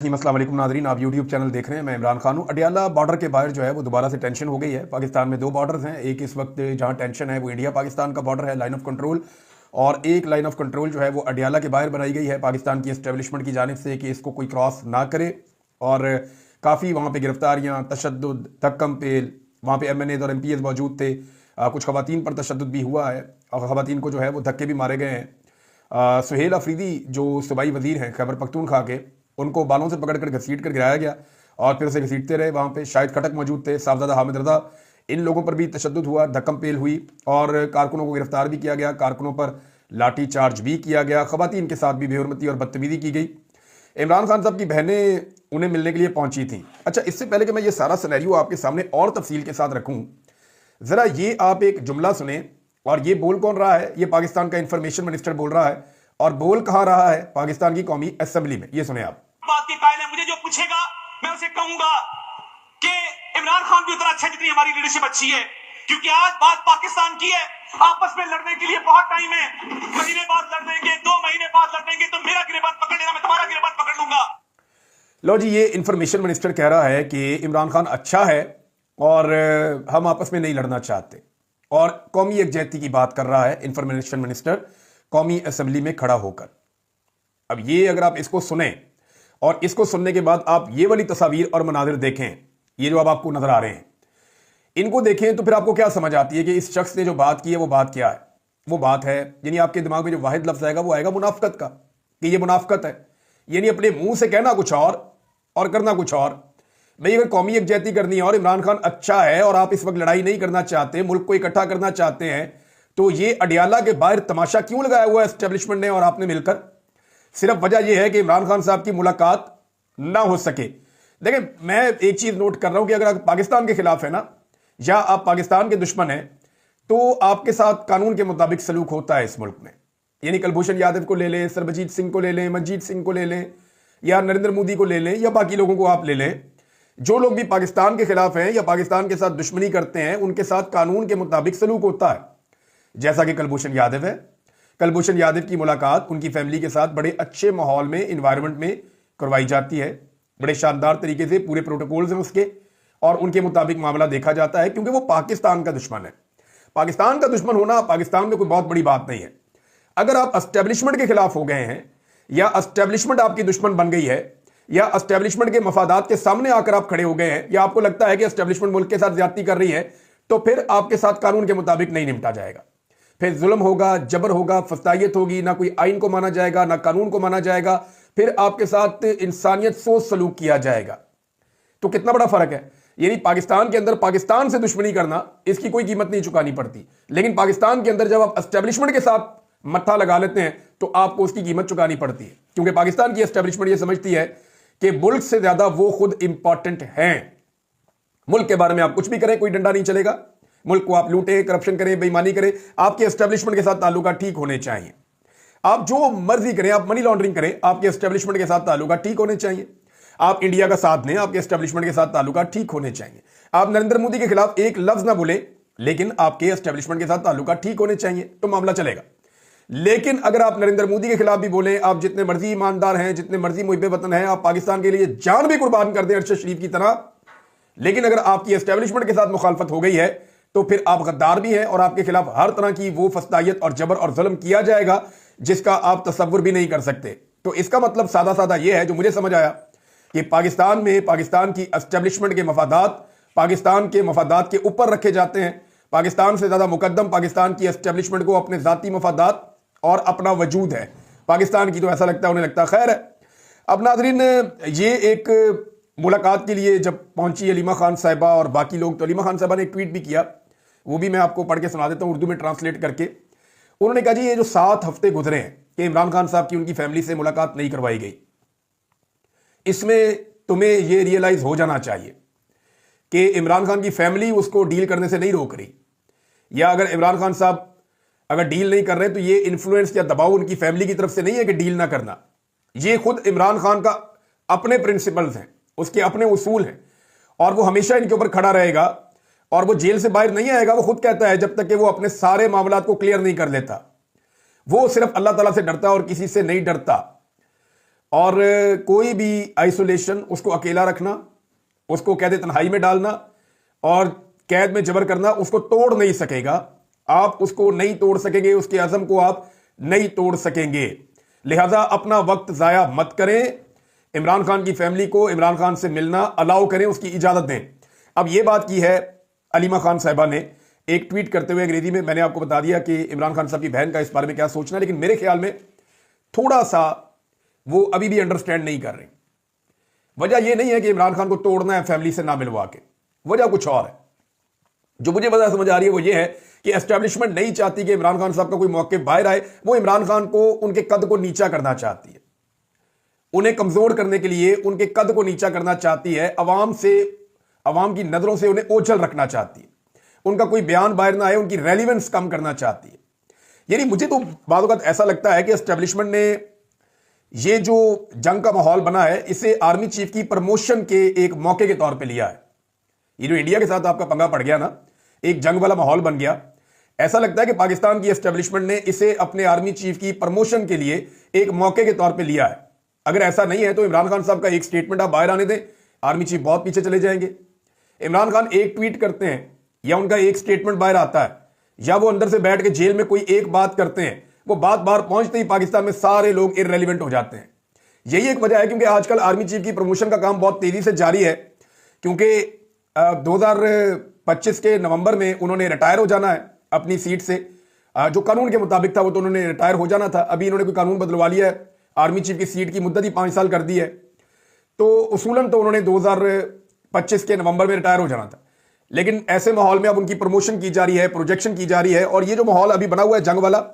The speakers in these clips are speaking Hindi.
अस्सलाम वालेकुम नाज़रीन, आप यूट्यूब चैनल देख रहे हैं। मैं इमरान खान हूँ। अडियाला बॉर्डर के बाहर जो है वो दोबारा से टेंशन हो गई है। पाकिस्तान में दो बॉर्डर्स हैं। एक इस वक्त जहाँ टेंशन है वो इंडिया पाकिस्तान का बॉर्डर है, लाइन ऑफ कंट्रोल, और एक लाइन ऑफ कंट्रोल जो है वो अडियाला के बाहर बनाई गई है पाकिस्तान की एस्टेब्लिशमेंट की जानिब से कि इसको कोई क्रॉस ना करे। और काफ़ी वहाँ पर गिरफ्तारियाँ, तशद्दुद, धक्कम पेल, वहाँ पर MNAs और MPs मौजूद थे। कुछ ख़वातीन पर तशद्दुद भी हुआ है और ख़वातीन को जो है वो धक्के भी मारे गए हैं। सुहेल अफरीदी जो सूबाई वज़ीर हैं खैबर पख्तूनख्वा के, उनको बालों से पकड़कर घसीट कर गिराया गया और फिर उसे घसीटते रहे। वहाँ पे शाहिद खटक मौजूद थे, साहबजादा हामिद रजा, इन लोगों पर भी तशद्दुद हुआ, धक्कम पेल हुई और कारकुनों को गिरफ्तार भी किया गया, कारकुनों पर लाठी चार्ज भी किया गया, ख़वातीन के साथ भी बेहुरमती और बदतमीज़ी की गई। इमरान खान साहब की बहनें उन्हें मिलने के लिए पहुंची थी। अच्छा, इससे पहले कि मैं ये सारा सिनेरियो आपके सामने और तफसील के साथ रखूँ, ज़रा ये आप एक जुमला सुने। और ये बोल कौन रहा है? ये पाकिस्तान का इंफॉर्मेशन मिनिस्टर बोल रहा है। और बोल कहाँ रहा है? पाकिस्तान की कौमी असेंबली में। ये सुने आप। बात की कायल है, मुझे जो पूछेगा मैं उसे कहूंगा कि इमरान खान भी उतना अच्छा जितनी हमारी लीडरशिप अच्छी है, क्योंकि आज बात पाकिस्तान की है। आपस में लड़ने के लिए बहुत टाइम है, महीने बाद लड़ लेंगे, 2 महीने बाद लड़ लेंगे, तो मेरा गिरबान पकड़ लेना, मैं तुम्हारा गिरबान पकड़ लूंगा। लो जी, ये इंफॉर्मेशन मिनिस्टर कह रहा है कि इमरान खान अच्छा है और हम आपस में नहीं लड़ना चाहते, और कौमी यकजहती की बात कर रहा है इंफॉर्मेशन मिनिस्टर कौमी असेंबली में खड़ा होकर। अब ये अगर आप इसको सुने और इसको सुनने के बाद आप ये वाली तस्वीर और मनाजिर देखें, ये जो अब आपको नजर आ रहे हैं, इनको देखें, तो फिर आपको क्या समझ आती है कि इस शख्स ने जो बात की है वो बात क्या है? वो बात है, यानी आपके दिमाग में जो वाहिद लफ्ज आएगा वो आएगा मुनाफकत का, कि ये मुनाफकत है। यानी अपने मुंह से कहना कुछ और करना कुछ और। भाई, अगर कौमी यकजहती करनी है और इमरान खान अच्छा है और आप इस वक्त लड़ाई नहीं करना चाहते, मुल्क को इकट्ठा करना चाहते हैं, तो ये अडियाला के बाहर तमाशा क्यों लगाया हुआ है एस्टेब्लिशमेंट ने और आपने मिलकर? सिर्फ वजह यह है कि इमरान खान साहब की मुलाकात ना हो सके। देखिए, मैं एक चीज नोट कर रहा हूं कि अगर आप पाकिस्तान के खिलाफ है ना, या आप पाकिस्तान के दुश्मन हैं, तो आपके साथ कानून के मुताबिक सलूक होता है इस मुल्क में। यानी कुलभूषण यादव को ले लें, सरबजीत सिंह को ले लें, मनजीत सिंह को ले लें, या नरेंद्र मोदी को ले लें, या बाकी लोगों को आप ले लें, जो लोग भी पाकिस्तान के खिलाफ हैं या पाकिस्तान के साथ दुश्मनी करते हैं, उनके साथ कानून के मुताबिक सलूक होता है। जैसा कि कुलभूषण यादव है। कुलभूषण यादव की मुलाकात उनकी फैमिली के साथ बड़े अच्छे माहौल में, इन्वायरमेंट में करवाई जाती है, बड़े शानदार तरीके से पूरे प्रोटोकॉल्स हैं उसके, और उनके मुताबिक मामला देखा जाता है, क्योंकि वो पाकिस्तान का दुश्मन है। पाकिस्तान का दुश्मन होना पाकिस्तान में कोई बहुत बड़ी बात नहीं है। अगर आप एस्टेब्लिशमेंट के खिलाफ हो गए हैं, या एस्टेब्लिशमेंट आपकी दुश्मन बन गई है, या एस्टेब्लिशमेंट के मफादात के सामने आकर आप खड़े हो गए हैं, या आपको लगता है कि एस्टेब्लिशमेंट मुल्क के साथ ज्यादती कर रही है, तो फिर आपके साथ कानून के मुताबिक नहीं निपटा जाएगा। फिर जुल्म होगा, जबर होगा, फस्तायत होगी, ना कोई आइन को माना जाएगा, ना कानून को माना जाएगा, फिर आपके साथ इंसानियत सोच सलूक किया जाएगा। तो कितना बड़ा फर्क है। यानी पाकिस्तान के अंदर पाकिस्तान से दुश्मनी करना, इसकी कोई कीमत नहीं चुकानी पड़ती, लेकिन पाकिस्तान के अंदर जब आप एस्टेब्लिशमेंट के साथ मत्था लगा लेते हैं तो आपको उसकी कीमत चुकानी पड़ती है, क्योंकि पाकिस्तान की एस्टेब्लिशमेंट यह समझती है कि मुल्क से ज्यादा वो खुद इंपॉर्टेंट हैं। मुल्क के बारे में आप कुछ भी करें, कोई डंडा नहीं चलेगा। मुल्क को आप लूटें, करप्शन करें, बेईमानी करें, आपके एस्टेब्लिशमेंट के साथ ताल्लुकात ठीक होने चाहिए। आप जो मर्जी करें, आप मनी लॉन्ड्रिंग करें, आपके एस्टेब्लिशमेंट के साथ ताल्लुकात ठीक होने चाहिए। आप इंडिया का साथ दें, आपके एस्टेब्लिशमेंट के साथ ताल्लुकात ठीक होने चाहिए। आप नरेंद्र मोदी के खिलाफ एक लफ्ज ना बोले, लेकिन आपके एस्टेब्लिशमेंट के साथ ताल्लुकात ठीक होने चाहिए, तो मामला चलेगा। लेकिन अगर आप नरेंद्र मोदी के खिलाफ भी बोलें, आप जितने मर्जी ईमानदार हैं, जितने मर्जी मुहिब वतन हैं, आप पाकिस्तान के लिए जान भी कुर्बान कर दें अरशद शरीफ की तरह, लेकिन अगर आपकी एस्टेब्लिशमेंट के साथ मुखालफत हो गई है, तो फिर आप गद्दार भी हैं और आपके खिलाफ हर तरह की वो फस्तायत और जबर और जुल्म किया जाएगा जिसका आप तसव्वुर भी नहीं कर सकते। तो इसका मतलब सादा सादा यह है, जो मुझे समझ आया, कि पाकिस्तान में पाकिस्तान की एस्टेब्लिशमेंट के मफादात पाकिस्तान के मफादात के ऊपर रखे जाते हैं। पाकिस्तान से ज्यादा मुकद्दम पाकिस्तान की एस्टेब्लिशमेंट को अपने जाती मफादात और अपना वजूद है पाकिस्तान की, तो ऐसा लगता है, उन्हें लगता खैर है। अब नाज़रीन, ये एक मुलाकात के लिए जब पहुंची अलीमा खान साहिबा और बाकी लोग, तो अलीमा खान साहिबा ने एक ट्वीट भी किया, वो भी मैं आपको पढ़ के सुना देता हूं उर्दू में ट्रांसलेट करके। उन्होंने कहा, जी ये जो 7 हफ्ते गुजरे हैं कि इमरान खान साहब की उनकी फैमिली से मुलाकात नहीं करवाई गई, इसमें तुम्हें यह रियलाइज हो जाना चाहिए कि इमरान खान की फैमिली उसको डील करने से नहीं रोक रही, या अगर इमरान खान साहब अगर डील नहीं कर रहे तो ये इन्फ्लुएंस या दबाव उनकी फैमिली की तरफ से नहीं है कि डील ना करना। ये खुद इमरान खान का अपने प्रिंसिपल्स हैं, उसके अपने उसूल हैं, और वो हमेशा इनके ऊपर खड़ा रहेगा, और वो जेल से बाहर नहीं आएगा। वो खुद कहता है जब तक कि वो अपने सारे मामलात को क्लियर नहीं कर लेता। वो सिर्फ अल्लाह ताला से डरता है और किसी से नहीं डरता। और कोई भी आइसोलेशन, उसको अकेला रखना, उसको कैद तन्हाई में डालना और कैद में जबर करना, उसको तोड़ नहीं सकेगा। आप उसको नहीं तोड़ सकेंगे, उसके अज़म को आप नहीं तोड़ सकेंगे। लिहाजा अपना वक्त ज़ाया मत करें। इमरान खान की फैमिली को इमरान खान से मिलना अलाउ करें, उसकी इजाज़त दें। अब यह बात की है अलीमा खान साहिबा ने एक ट्वीट करते हुए अंग्रेजी में। मैंने आपको बता दिया कि इमरान खान साहब की बहन का इस बारे में क्या सोचना है, लेकिन मेरे ख्याल में थोड़ा सा वो अभी भी अंडरस्टैंड नहीं कर रही। वजह यह नहीं है कि इमरान खान को तोड़ना है फैमिली से ना मिलवा के, वजह कुछ और है। जो मुझे वजह समझ आ रही है वो ये है कि एस्टैब्लिशमेंट नहीं चाहती कि इमरान खान साहब का कोई मौके बाहर आए। वो इमरान खान को, उनके कद को नीचा करना चाहती है, उन्हें कमजोर करने के लिए उनके कद को नीचा करना चाहती है, अवाम की नजरों से उन्हें ओझल रखना चाहती है, उनका कोई बयान बाहर ना आए, उनकी रेलिवेंस कम करना चाहती है। यानी मुझे तो बाद वक्त ऐसा लगता है कि एस्टैब्लिशमेंट ने ये जो जंग का माहौल बना है, इसे आर्मी चीफ की प्रमोशन के एक मौके के तौर पे लिया है। ये जो इंडिया के साथ आपका पंगा पड़ गया ना, एक जंग वाला माहौल बन गया। ऐसा लगता है कि पाकिस्तान की एस्टैब्लिशमेंट ने इसे अपने आर्मी चीफ की प्रमोशन के लिए एक मौके के तौर पे लिया है। अगर ऐसा नहीं है तो इमरान खान साहब का एक स्टेटमेंट आप बाहर आने दें, आर्मी चीफ बहुत पीछे चले जाएंगे। इमरान खान एक ट्वीट करते हैं या उनका एक स्टेटमेंट बाहर आता है या वो अंदर से बैठ के जेल में कोई एक बात करते हैं, वो बात बाहर पहुंचते ही पाकिस्तान में सारे लोग इररेलेवेंट हो जाते हैं। यही एक वजह है क्योंकि आजकल आर्मी चीफ की प्रमोशन का काम बहुत तेजी से जारी है, क्योंकि 2025 के नवंबर में उन्होंने रिटायर हो जाना है अपनी सीट से। जो कानून के मुताबिक था वो तो उन्होंने रिटायर हो जाना था। अभी इन्होंने कोई कानून बदलवा लिया है, आर्मी चीफ की सीट की मुद्दत ही 5 साल कर दी है, तो उसूलन तो उन्होंने 2025 के नवंबर में रिटायर हो जाना था। लेकिन ऐसे माहौल में अब उनकी प्रमोशन की जा रही है, प्रोजेक्शन की जा रही है, और ये जो माहौल अभी बना हुआ है जंग वाला,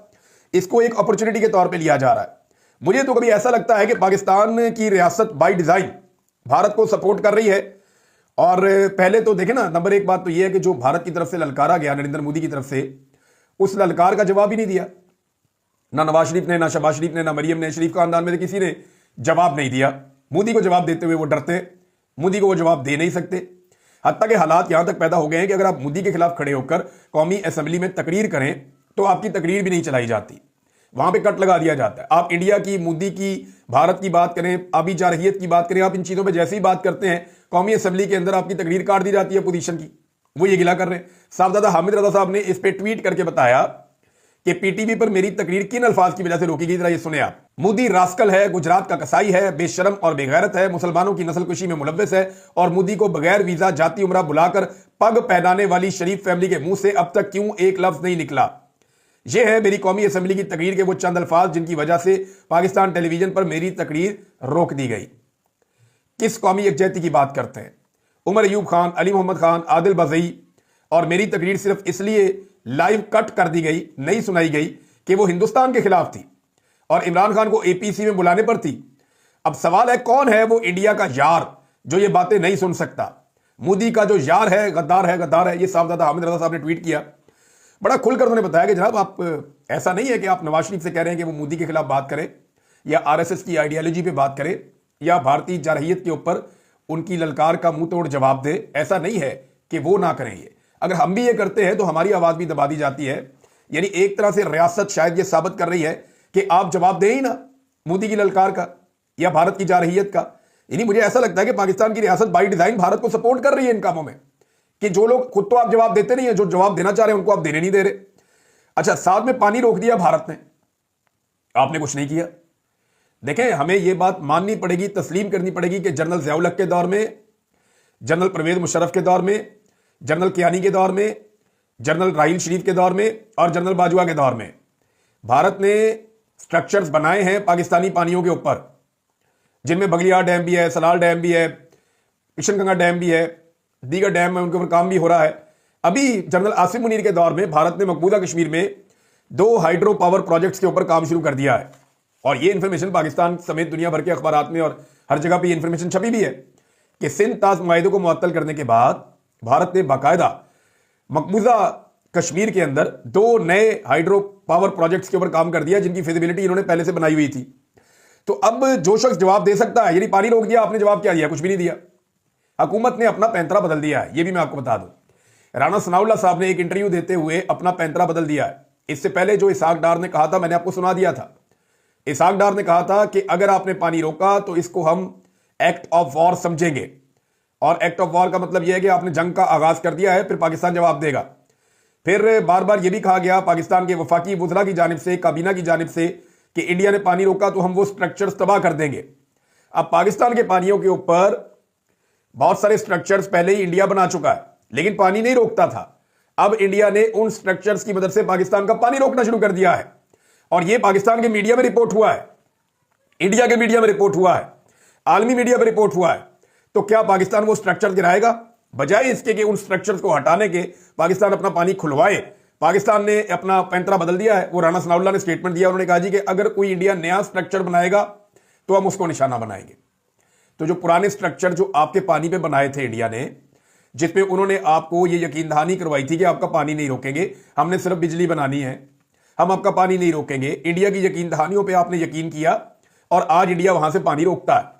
इसको एक अपॉर्चुनिटी के तौर पे लिया जा रहा है। मुझे तो कभी ऐसा लगता है कि पाकिस्तान की रियासत बाय डिजाइन भारत को सपोर्ट कर रही है। और पहले तो देखें ना, नंबर एक बात तो यह है कि जो भारत की तरफ से ललकारा गया नरेंद्र मोदी की तरफ से, उस ललकार का जवाब ही नहीं दिया। ना नवाज शरीफ ने, ना शहबाज शरीफ ने, ना मरियम ने, शरीफ खानदान में से किसी ने जवाब नहीं दिया। मोदी को जवाब देते हुए वो डरते, मोदी को वो जवाब दे नहीं सकते। हत्ता के हालात यहां तक पैदा हो गए हैं कि अगर आप मोदी के खिलाफ खड़े होकर कौमी असेंबली में तकरीर करें तो आपकी तकरीर भी नहीं चलाई जाती, वहां पे कट लगा दिया जाता है। आप इंडिया की, मोदी की, भारत की बात करें, आबी जारहियत की बात करें, आप इन चीजों पे जैसे ही बात करते हैं कौमी असेंबली के अंदर आपकी तकरीर काट दी जाती है अपोजिशन की। वो ये गिला कर रहे हैं। साहबजादा हामिद रजा साहब ने इस पे ट्वीट करके बताया कि पीटीवी पर मेरी तकरीर किन अल्फाज की वजह से रोकी गई, जरा ये सुने आप। मोदी रास्कल है, गुजरात का कसाई है, बेशरम और बेगैरत है, मुसलमानों की नस्लकुशी में मुलव्वस है, और मोदी को बगैर वीजा जाती उम्रा बुलाकर पग पहनाने वाली शरीफ फैमिली के मुंह से अब तक क्यों एक लफ्ज नहीं निकला। यह है मेरी कौमी असेंबली की तकरीर के वो चंद अल्फाज जिनकी वजह से पाकिस्तान टेलीविजन पर मेरी तकरीर रोक दी गई। किस कौमी यकजहती की बात करते हैं? उमर अयूब खान, अली मोहम्मद खान, आदिल बजई, और मेरी तकरीर सिर्फ इसलिए लाइव कट कर दी गई, नहीं सुनाई गई कि वो हिंदुस्तान के खिलाफ थी और इमरान खान को एपीसी में बुलाने पर थी। अब सवाल है, कौन है वो इंडिया का यार जो ये बातें नहीं सुन सकता? मोदी का जो यार है, गद्दार है, गद्दार है। ये साहबजादा हामिद रजा साहब ने ट्वीट किया, बड़ा खुलकर उन्होंने बताया कि जनाब आप, ऐसा नहीं है कि आप नवाज शरीफ से कह रहे हैं कि वो मोदी के खिलाफ बात करें या आरएसएस की आइडियोलॉजी पे बात करें या भारतीय जारहियत के ऊपर उनकी ललकार का मुंह तोड़ जवाब दे। ऐसा नहीं है कि वो ना करें। ये अगर हम भी ये करते हैं तो हमारी आवाज भी दबा दी जाती है। यानी एक तरह से रियासत शायद ये साबित कर रही है कि आप जवाब दें ही ना मोदी की ललकार का या भारत की जारहियत का। यानी मुझे ऐसा लगता है कि पाकिस्तान की रियासत बाई डिजाइन भारत को सपोर्ट कर रही है इन कामों में, कि जो लोग खुद तो आप जवाब देते नहीं है, जो जवाब देना चाह रहे हैं उनको आप देने नहीं दे रहे। अच्छा, साथ में पानी रोक दिया भारत ने, आपने कुछ नहीं किया। देखें, हमें यह बात माननी पड़ेगी, तस्लीम करनी पड़ेगी कि जनरल ज़ियाउल हक के दौर में, जनरल परवेज मुशर्रफ के दौर में, जनरल कियानी के दौर में, जनरल राहील शरीफ के दौर में और जनरल बाजवा के दौर में भारत ने स्ट्रक्चर्स बनाए हैं पाकिस्तानी पानियों के ऊपर, जिनमें बगलियार डैम भी है, सलाल डैम भी है, किशनगंगा डैम भी है, दीगर डैम में उनके ऊपर काम भी हो रहा है। अभी जनरल आसिम मुनीर के दौर में भारत ने मकबूजा कश्मीर में 2 हाइड्रो पावर प्रोजेक्ट्स के ऊपर काम शुरू कर दिया है। और ये इंफॉर्मेशन पाकिस्तान समेत दुनिया भर के अखबारात में और हर जगह पे ये इंफॉर्मेशन छपी भी है कि सिंध ताज मुआहिदे को मुअत्तल करने के बाद भारत ने बाकायदा मकबूजा कश्मीर के अंदर 2 नए हाइड्रो पावर प्रोजेक्ट्स के ऊपर काम कर दिया, जिनकी फिजिबिलिटी इन्होंने पहले से बनाई हुई थी। तो अब जो शख्स जवाब दे सकता है, यानी पानी रोक दिया, आपने जवाब क्या दिया? कुछ भी नहीं दिया। हुकूमत ने अपना पैंतरा बदल दिया है, यह भी मैं आपको बता दूं। राना सनाउल्लाह साहब ने एक इंटरव्यू देते हुए अपना पैंतरा बदल दिया है। इससे पहले जो इसहाक डार ने कहा था, मैंने आपको सुना दिया था। इसहाक डार ने कहा था कि अगर आपने पानी रोका तो इसको हम एक्ट ऑफ वॉर समझेंगे, और एक्ट ऑफ वॉर का मतलब यह है कि आपने जंग का आगाज कर दिया है, फिर पाकिस्तान जवाब देगा। फिर बार बार यह भी कहा गया पाकिस्तान के वफाकी वुज़रा की जानिब से, काबीना की जानिब से, कि इंडिया ने पानी रोका तो हम वो स्ट्रक्चर्स तबाह कर देंगे। अब पाकिस्तान के पानियों के ऊपर बहुत सारे स्ट्रक्चर्स पहले ही इंडिया बना चुका है, लेकिन पानी नहीं रोकता था। अब इंडिया ने उन स्ट्रक्चर्स की मदद से पाकिस्तान का पानी रोकना शुरू कर दिया है, और यह पाकिस्तान के मीडिया में रिपोर्ट हुआ है, इंडिया के मीडिया में रिपोर्ट हुआ है, आलमी मीडिया में रिपोर्ट हुआ है। तो क्या पाकिस्तान वो स्ट्रक्चर गिराएगा? बजाय इसके कि उन स्ट्रक्चर्स को हटाने के पाकिस्तान अपना पानी खुलवाए, पाकिस्तान ने अपना पैंतरा बदल दिया है। वो राणा सनाउल्लाह ने स्टेटमेंट दिया, उन्होंने कहा जी कि अगर कोई इंडिया नया स्ट्रक्चर बनाएगा तो हम उसको निशाना बनाएंगे। तो जो पुराने स्ट्रक्चर जो आपके पानी पे बनाए थे इंडिया ने, जिसपे उन्होंने आपको ये यकीन दहानी करवाई थी कि आपका पानी नहीं रोकेंगे, हमने सिर्फ बिजली बनानी है, हम आपका पानी नहीं रोकेंगे, इंडिया की यकीन दहानियों पे आपने यकीन किया और आज इंडिया वहां से पानी रोकता है।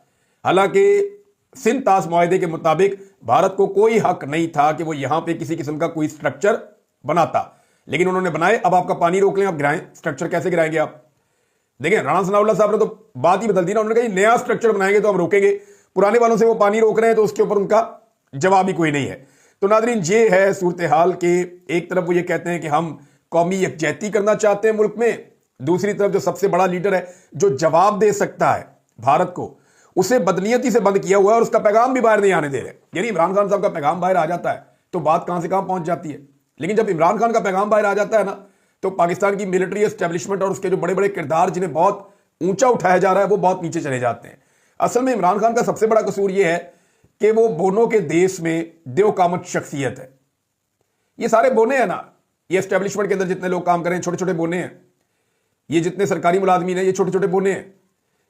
हालांकि सिंध ताश मुआहदे के मुताबिक भारत को कोई हक नहीं था कि वो यहां पे किसी किस्म का कोई स्ट्रक्चर बनाता, लेकिन उन्होंने बनाए। अब आपका पानी रोक लें, आप गिराएं, स्ट्रक्चर कैसे गिराएंगे आप? देखिए, राणा सनाउल्लाह साहब ने तो बात ही बदल दी ना। उन्होंने कहा नया स्ट्रक्चर बनाएंगे तो हम रोकेंगे, पुराने वालों से वो पानी रोक रहे हैं तो उसके ऊपर उनका जवाब ही कोई नहीं है। तो नाज़रीन, ये है सूरत हाल के एक तरफ वो ये कहते हैं कि हम कौमी यकजहती करना चाहते हैं मुल्क में, दूसरी तरफ जो सबसे बड़ा लीडर है जो जवाब दे सकता है भारत को, उसे बदनीयती से बंद किया हुआ है और उसका पैगाम भी बाहर नहीं आने दे रहे। यानी इमरान खान साहब का पैगाम बाहर आ जाता है तो बात कहां से कहां पहुंच जाती है। लेकिन जब इमरान खान का पैगाम बाहर आ जाता है ना, तो पाकिस्तान की मिलिट्री एस्टेब्लिशमेंट और उसके जो बड़े बड़े किरदार जिन्हें बहुत ऊंचा उठाया जा रहा है वो बहुत नीचे चले जाते हैं। असल में इमरान खान का सबसे बड़ा कसूर यह है कि वो बोनों के देश में देवकामत शख्सियत है। ये सारे बोने हैं ना, ये एस्टेब्लिशमेंट के अंदर जितने लोग काम करें छोटे छोटे बोने हैं, ये जितने सरकारी मुलाजमीन हैं ये छोटे छोटे बोने हैं,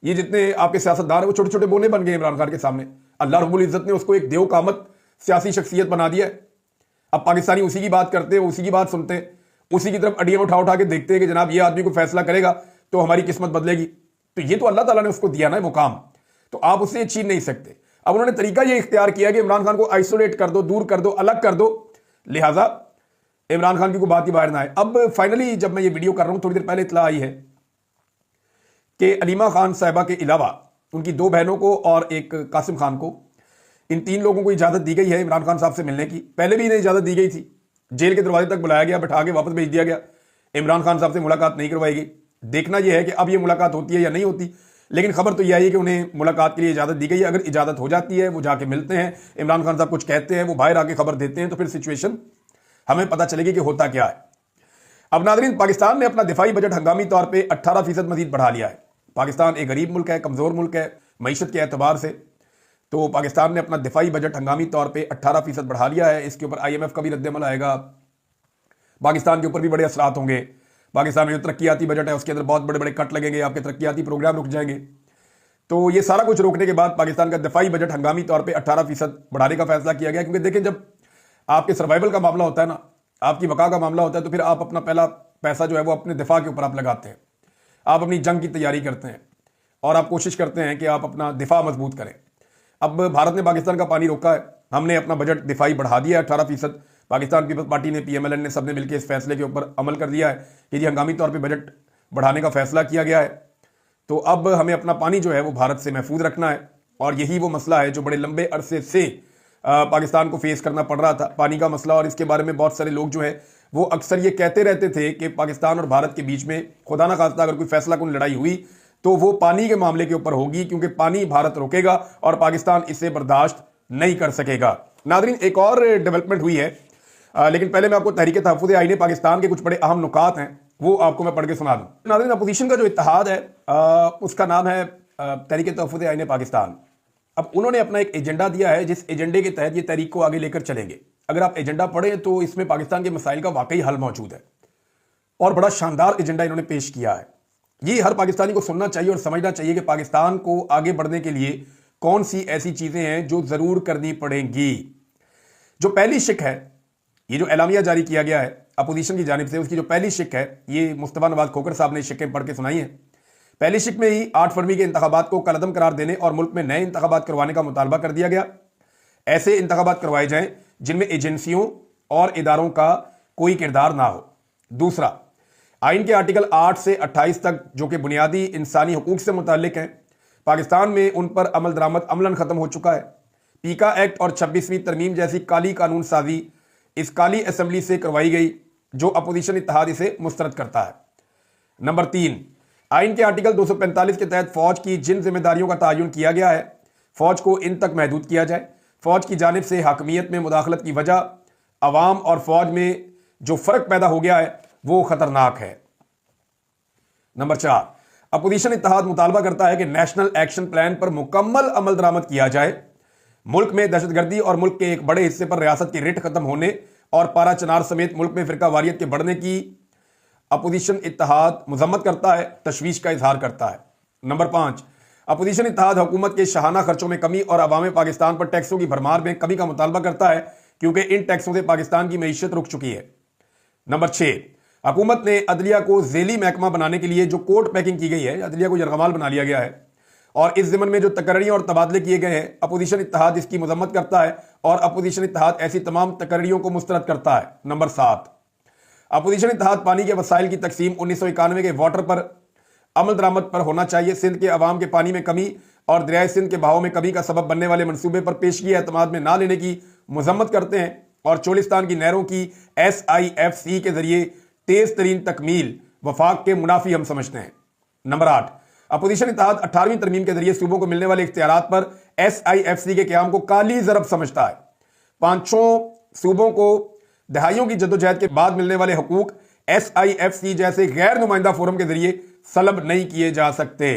ये जितने आपके सियासतदान हैं वो छोटे छोटे बोने बन गए इमरान खान के सामने। अल्लाह रब्बुल इज्जत ने उसको एक देवकामत सियासी शख्सियत बना दिया है। अब पाकिस्तानी उसी की बात करते हैं, उसी की बात सुनते हैं, उसी की तरफ अड़ियां उठा उठा के देखते हैं कि जनाब ये आदमी को फैसला करेगा तो हमारी किस्मत बदलेगी। तो ये तो अल्लाह ताला ने उसको दिया ना मुकाम, तो आप उससे छीन नहीं सकते। अब उन्होंने तरीका ये इख्तियार किया कि इमरान खान को आइसोलेट कर दो, दूर कर दो, अलग कर दो, लिहाजा इमरान खान की कोई बात ही बाहर ना आए। अब फाइनली जब मैं ये वीडियो कर रहा हूं, थोड़ी देर पहले इत्तला आई है कि अलीमा खान साहिबा के अलावा उनकी दो बहनों को और एक कासिम खान को, इन तीन लोगों को इजाजत दी गई है इमरान खान साहब से मिलने की। पहले भी इन्हें इजाजत दी गई थी, जेल के दरवाजे तक बुलाया गया, बैठा के वापस भेज दिया गया, इमरान खान साहब से मुलाकात नहीं करवाई गई। देखना यह है कि अब ये मुलाकात होती है या नहीं होती, लेकिन खबर तो यह आई है कि उन्हें मुलाकात के लिए इजाजत दी गई है। अगर इजाजत हो जाती है, वो जाके मिलते हैं, इमरान खान साहब कुछ कहते हैं, वो बाहर आके खबर देते हैं, तो फिर सिचुएशन हमें पता चलेगी कि होता क्या है। अब नाज़रीन, पाकिस्तान ने अपना दिफाई बजट हंगामी तौर पर 18% मजीद बढ़ा लिया है। पाकिस्तान एक गरीब मुल्क है, कमज़ोर मुल्क है मईशत के एतबार से, तो पाकिस्तान ने अपना दिफाई बजट हंगामी तौर पे 18% बढ़ा लिया है। इसके ऊपर IMF का भी रद्दमल आएगा, पाकिस्तान के ऊपर भी बड़े असरात होंगे। पाकिस्तान में जो तरक्याती बजट है उसके अंदर बहुत बड़े बड़े कट लगेंगे, आपके तरक्याती प्रोग्राम रुक जाएंगे। तो ये सारा कुछ रोकने के बाद पाकिस्तान का दिफाई बजट हंगामी तौर पर 18% बढ़ाने का फैसला किया गया। क्योंकि देखें, जब आपके सर्वाइवल का मामला होता है ना, आपकी वक़ा का मामला होता है, तो फिर आप अपना पहला पैसा जो है वो अपने दिफा के ऊपर आप लगाते हैं, आप अपनी जंग की तैयारी करते हैं और आप कोशिश करते हैं कि आप अपना दिफा मजबूत करें। अब भारत ने पाकिस्तान का पानी रोका है, हमने अपना बजट दिफाई बढ़ा दिया है 18%। पाकिस्तान पीपल्स पार्टी ने, PMLN ने, सबने मिलकर इस फैसले के ऊपर अमल कर दिया है कि जी हंगामी तौर पे बजट बढ़ाने का फैसला किया गया है। तो अब हमें अपना पानी जो है वो भारत से महफूज रखना है, और यही वो मसला है जो बड़े लंबे अरसे से पाकिस्तान को फेस करना पड़ रहा था, पानी का मसला। और इसके बारे में बहुत सारे लोग जो है वो अक्सर ये कहते रहते थे कि पाकिस्तान और भारत के बीच में खुदा ना खास्ता अगर कोई फैसला कुन लड़ाई हुई तो वो पानी के मामले के ऊपर होगी, क्योंकि पानी भारत रोकेगा और पाकिस्तान इसे बर्दाश्त नहीं कर सकेगा। नादरीन, एक और डेवलपमेंट हुई है, लेकिन पहले मैं आपको तहरीक तहफ़्फ़ुज़ आईन पाकिस्तान के कुछ बड़े अहम नुकात हैं वो आपको मैं पढ़ के सुना दूं। नादरीन, अपोजिशन का जो इत्तेहाद है उसका नाम है तहरीक तहफ़्फ़ुज़ आईन पाकिस्तान। अब उन्होंने अपना एक एजेंडा दिया है जिस एजेंडे के तहत ये तहरीक को आगे लेकर चलेंगे। अगर आप एजेंडा पढ़ें तो इसमें पाकिस्तान के मसाइल का वाकई हल मौजूद है और बड़ा शानदार एजेंडा इन्होंने पेश किया है। ये हर पाकिस्तानी को सुनना चाहिए और समझना चाहिए कि पाकिस्तान को आगे बढ़ने के लिए कौन सी ऐसी चीजें हैं जो जरूर करनी पड़ेंगी। जो पहली शिक है, ये जो एलामिया जारी किया गया है अपोजिशन की जानिब से, उसकी जो पहली शिक है ये मुस्तफा नवाज खोखर साहब ने शिकें पढ़ के सुनाई है। पहली शिक में ही 8 फरवरी के इंतखाबात को कलअदम करार देने और मुल्क में नए इंतखाबात करवाने का मुतालबा कर दिया गया। ऐसे इंतखाबात करवाए जाएं जिनमें एजेंसियों और इदारों का कोई किरदार ना हो। दूसरा, आइन के आर्टिकल 8 से 28 तक जो कि बुनियादी इंसानी हकूक से मुताल्लिक हैं, पाकिस्तान में उन पर अमल दरामद अमलन ख़त्म हो चुका है। पीका एक्ट और 26वीं तरमीम जैसी काली कानून साजी इस काली असम्बली से करवाई गई, जो अपोजिशन इत्तेहाद इसे मुस्तरद करता है। नंबर 3, आइन के आर्टिकल 245 के तहत फौज की जिन जिम्मेदारियों का तयन किया गया है, फौज को इन तक महदूद किया जाए। फौज की जानिब से हाकमियत में मुदाखलत की वजह अवाम और फौज में जो फ़र्क पैदा हो गया है वो ख़तरनाक है। नंबर 4, अपोजिशन इत्तेहाद मुतालबा करता है कि नेशनल एक्शन प्लान पर मुकम्मल अमल दरामद किया जाए। मुल्क में दहशतगर्दी और मुल्क के एक बड़े हिस्से पर रियासत की रिट खत्म होने और पारा चनार समेत मुल्क में फिरका वारियत के बढ़ने की अपोजिशन इत्तेहाद मजम्मत करता है, तशवीश का इजहार करता है। नंबर 5, अपोजिशन इत्तेहाद हुकूमत के शाहाना खर्चों में कमी और अवाम पाकिस्तान पर टैक्सों की भरमार में कमी का मुतालबा करता है, क्योंकि इन टैक्सों से पाकिस्तान की मईशत रुक चुकी है। नंबर 6, हुकूमत ने अदलिया को झेली महकमा बनाने के लिए जो कोर्ट पैकिंग की गई है, अदलिया को यरगमाल बना लिया गया है और इस ज़िमन में जो तकर्रियाँ और तबादले किए गए हैं, अपोजिशन इत्तेहाद इसकी मजम्मत करता है और अपोजिशन इत्तेहाद ऐसी तमाम तकर्रियों को मुस्तरद करता है। नंबर 7, अपोजिशन इत्तेहाद पानी के वसाइल की तकसीम 1991 के वाटर पर अमल दरामद पर होना चाहिए, सिंध के अवाम के पानी में कमी और दरियाए सिंध के बहाव में कमी का सबब बनने वाले मनसूबे पर पेशगी एतमाद में ना लेने की मजम्मत करते हैं और चोलिस्तान की नहरों की SIFC के जरिए तेज तरीन तकमील वफाक के मुनाफी हम समझते हैं। नंबर 8, अपोजिशन इत्तेहाद 18वीं तरमीम के जरिए सूबों को मिलने वाले इख्तियारात पर SIFC के क़याम को काली ज़रब समझता है। 5 सूबों को दहाइयों की जद्दोजहद के बाद मिलने वाले हकूक SIFC जैसे गैर नुमाइंदा फोरम के जरिए सलब नहीं किए जा सकते।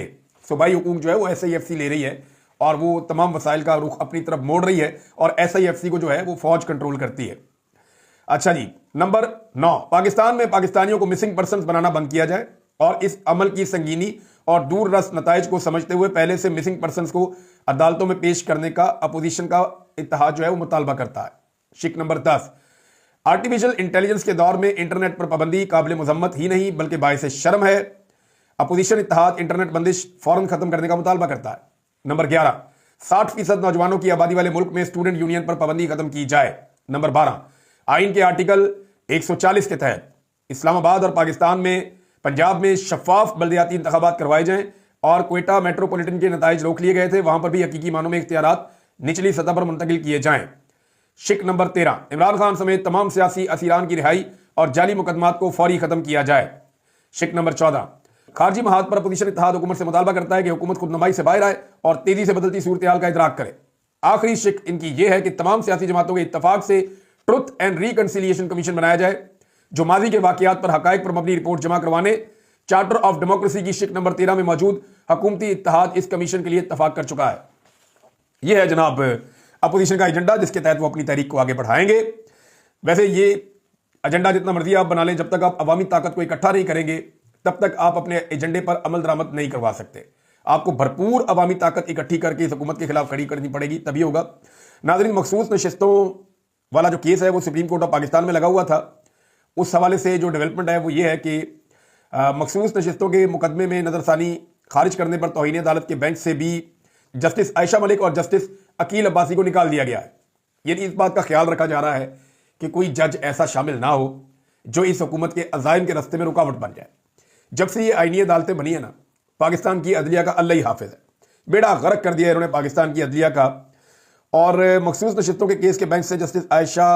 सूबाई हुकूक जो है वो SIFC ले रही है और वो तमाम वसाइल का रुख अपनी तरफ मोड़ रही है और SIFC को जो है वो फौज कंट्रोल करती है। अच्छा जी, नंबर 9, पाकिस्तान में पाकिस्तानियों को मिसिंग पर्सन्स बनाना बंद किया जाए और इस अमल की संगीनी और दूर रस नताइज को समझते हुए पहले से मिसिंग पर्सन्स को अदालतों में पेश करने का अपोजिशन का इत्तेहाद जो है वो मुतालबा करता है। शिक नंबर 10, आर्टिफिशियल इंटेलिजेंस के दौर में इंटरनेट पर पाबंदी काबिल मजम्मत ही नहीं बल्कि बायस शर्म है। अपोजिशन इत्तेहाद इंटरनेट बंदिश फौरन खत्म करने का मुतालबा करता है। नंबर 11, 60% नौजवानों की आबादी वाले मुल्क में स्टूडेंट यूनियन पर पाबंदी खत्म की जाए। नंबर 12, आइन के आर्टिकल 140 के तहत इस्लामाबाद और पाकिस्तान में पंजाब में शफाफ बल्दियाती इंतखाबात करवाए जाएं और क्वेटा मेट्रोपॉलिटन के नताइज रोक लिए गए थे, वहां पर भी हकीकी मानों में इख्तियारात निचली सतह पर मुंतकिल किए जाएं। शिक नंबर 13, इमरान खान समेत तमाम सियासी असीरान की रिहाई और जाली मुकदमात को फौरी खत्म किया जाए। शिक नंबर 14, खारजी महाद पर अपोजिशन इत्तेहाद हुकूमत से मुतालबा करता है कि हुकूमत खुदनुमाई से बाहर आए और तेजी से बदलती सूरत हाल का इदराक करे। आखिरी शिक इनकी यह है कि तमाम सियासी जमातों के इत्तफाक से ट्रुथ एंड रिकंसिलिएशन कमीशन बनाया जाए, जो माजी के वाकयात पर हकायक पर मबनी रिपोर्ट जमा करवाने। चार्टर ऑफ डेमोक्रेसी की शिक नंबर 13 में मौजूद हुकूमती इत्तेहाद इस कमीशन के लिए इत्तफाक कर चुका है। यह है जनाब अपोजिशन का एजेंडा, जिसके तहत वो अपनी तहरीक को आगे बढ़ाएंगे। वैसे ये एजेंडा जितना मर्जी आप बना लें, जब तक आप अवामी ताकत को इकट्ठा नहीं करेंगे तब तक आप अपने एजेंडे पर अमल दरामद नहीं करवा सकते। आपको भरपूर अवामी ताकत इकट्ठी करके इस हुकूमत के खिलाफ खड़ी करनी पड़ेगी, तभी होगा। नाज़रीन, मखसूस नशिस्तों वाला जो केस है वो सुप्रीम कोर्ट ऑफ पाकिस्तान में लगा हुआ था। उस हवाले से जो डेवलपमेंट है वो ये है कि मखसूस नशिस्तों के मुकदमे में नज़रसानी खारिज करने पर तौहीन अदालत के बेंच से भी जस्टिस आयशा मलिक और जस्टिस अकील अब्बासी को निकाल दिया गया है। यानी इस बात का ख्याल रखा जा रहा है कि कोई जज ऐसा शामिल ना हो जो इस हुकूमत के अज़ाइम के रास्ते में रुकावट बन जाए। जब से ये आईनी अदालतें बनी है ना, पाकिस्तान की अदलिया का अल्लाह ही हाफिज है। बेड़ा गर्क कर दिया है इन्होंने पाकिस्तान की अदलिया का। और मखसूस नशिस्तों के केस के बेंच से जस्टिस आयशा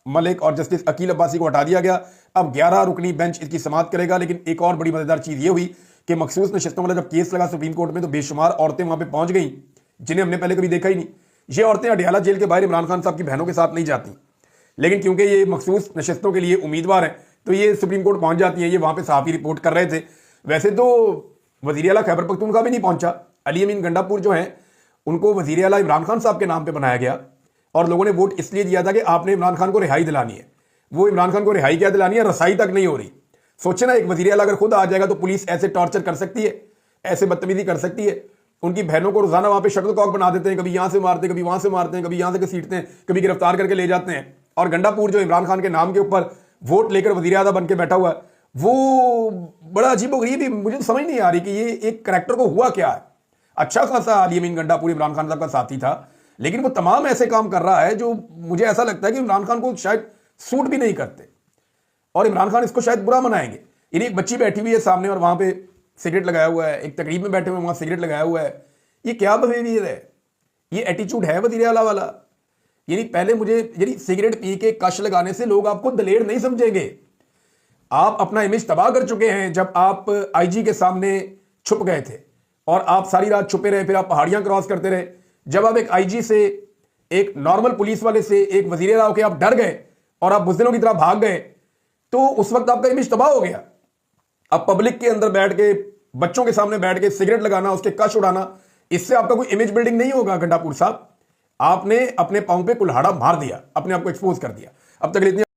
मलिक और जस्टिस अकील अब्बासी को हटा दिया गया। अब 11 रुकनी बेंच इसकी समाअत करेगा। लेकिन एक और बड़ी मजेदार चीज़ ये हुई कि मखसूस नशिस्तों वाला जब केस लगा सुप्रीम कोर्ट में, तो बेशुमार औरतें वहां पर पहुंच गई जिन्हें हमने पहले कभी देखा ही नहीं। ये औरतें अडियाला जेल के बाहर इमरान खान साहब की बहनों के साथ नहीं जाती, लेकिन क्योंकि ये मखसूस नशिस्तों के लिए उम्मीदवार हैं तो ये सुप्रीम कोर्ट पहुंच जाती हैं। ये वहां पे सहाफ़ी रिपोर्ट कर रहे थे। वैसे तो वज़ीर आला खैबर पख्तूनख्वा भी नहीं पहुंचा। अली अमीन गंडापुर जो हैं उनको वज़ीर आला इमरान खान साहब के नाम पे बनाया गया और लोगों ने वोट इसलिए दिया था कि आपने इमरान खान को रिहाई दिलानी है। वो इमरान खान को रिहाई क्या दिलानी है, रसाई तक नहीं हो रही। सोचे ना, एक वज़ीर आला अगर खुद आ जाएगा तो पुलिस ऐसे टॉर्चर कर सकती है, ऐसे बदतमीजी कर सकती है। उनकी बहनों को रोजाना वहां पे शटल कॉक बना देते हैं, कभी यहां से मारते हैं, कभी वहां से मारते हैं, कभी यहां से घसीटते हैं, कभी गिरफ्तार करके ले जाते हैं। और गंडापुर जो इमरान खान के नाम के ऊपर वोट लेकर वज़ीर आज़म बन के बैठा हुआ है, वो बड़ा अजीबोगरीब ही मुझे समझ नहीं आ रही कि ये एक करैक्टर को हुआ क्या है। अच्छा खासा अली अमीन गंडापुर इमरान खान साहब का साथी था, लेकिन वो तमाम ऐसे काम कर रहा है जो मुझे ऐसा लगता है कि इमरान खान को शायद सूट भी नहीं करते और इमरान खान इसको शायद बुरा मनाएंगे। यानी एक बच्ची बैठी हुई है सामने और वहां पे सिगरेट लगाया हुआ है, एक तकरीब में बैठे हुए वहां सिगरेट लगाया हुआ है। ये क्या बिहेवियर है? ये एटीट्यूड है वज़ीर आला वाला? यानी पहले मुझे यानी सिगरेट पी के कश लगाने से लोग आपको दलेर नहीं समझेंगे। आप अपना इमेज तबाह कर चुके हैं जब आप आईजी के सामने छुप गए थे और आप सारी रात छुपे रहे, फिर आप पहाड़ियां क्रॉस करते रहे। जब आप एक आईजी से, एक नॉर्मल पुलिस वाले से, एक वजीर आला होकर आप डर गए और आप बुज़दिलों की तरह भाग गए, तो उस वक्त आपका इमेज तबाह हो गया। अब पब्लिक के अंदर बैठ के, बच्चों के सामने बैठ के सिगरेट लगाना, उसके कश उड़ाना, इससे आपका कोई इमेज बिल्डिंग नहीं होगा। गंडापुर साहब, आपने अपने पांव पे कुल्हाड़ा मार दिया, अपने आप को एक्सपोज कर दिया। अब तक इतनी